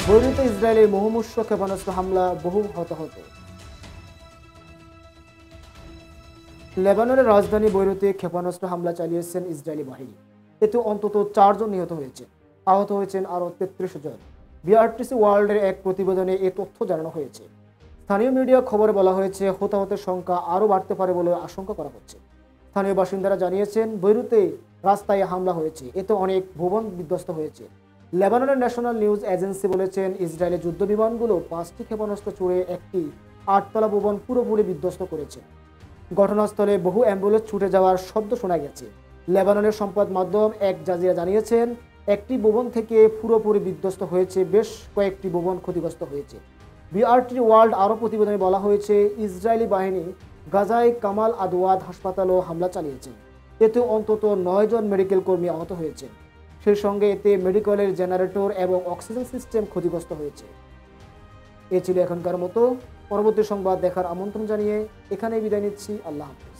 বৈরুতে ইসরায়েলের মুহুর্মুহু ক্ষেপণাস্ত্র হামলা, বহু হতাহত। লেবাননের রাজধানী বৈরুতে ক্ষেপণাস্ত্র হামলা চালিয়েছেন ইসরায়েলি বাহিনী। এতে অন্তত 4 জন নিহত হয়েছেন, আহত হয়েছেন আরও 33 জন। বিআরটিসি ওয়ার্ল্ডের এক প্রতিবেদনে এ তথ্য জানানো হয়েছে। স্থানীয় মিডিয়া খবরে বলা হয়েছে, হতাহতের সংখ্যা আরও বাড়তে পারে বলে আশঙ্কা করা হচ্ছে। স্থানীয় বাসিন্দারা জানিয়েছেন, বৈরুতে রাস্তায় হামলা হয়েছে, এতে অনেক ভবন বিধ্বস্ত হয়েছে। লেবাননের ন্যাশনাল নিউজ এজেন্সি বলেছেন, ইসরায়েলের যুদ্ধ বিমানগুলো 5টি ক্ষেপণাস্ত্র ছুড়ে একটি 8তলা ভবন পুরোপুরি বিধ্বস্ত করেছে। ঘটনাস্থলে বহু অ্যাম্বুলেন্স ছুটে যাওয়ার শব্দ শোনা গেছে। লেবাননের সংবাদ মাধ্যম এক জাজিরা জানিয়েছেন, একটি ভবন থেকে পুরোপুরি বিধ্বস্ত হয়েছে, বেশ কয়েকটি ভবন ক্ষতিগ্রস্ত হয়েছে। বিআরটি ওয়ার্ল্ড আরও প্রতিবেদনে বলা হয়েছে, ইসরায়েলি বাহিনী গাজায় কামাল আদওয়াদ হাসপাতালেও হামলা চালিয়েছে। এতে অন্তত 9 জন মেডিকেল কর্মী আহত হয়েছে। সেই সঙ্গে এতে মেডিকেলের জেনারেটর এবং অক্সিজেন সিস্টেম ক্ষতিগ্রস্ত হয়েছে। এ ছিল এখনকার মতো। পরবর্তী সংবাদ দেখার আমন্ত্রণ জানিয়ে এখানেই বিদায় নিচ্ছি। আল্লাহ হাফেজ।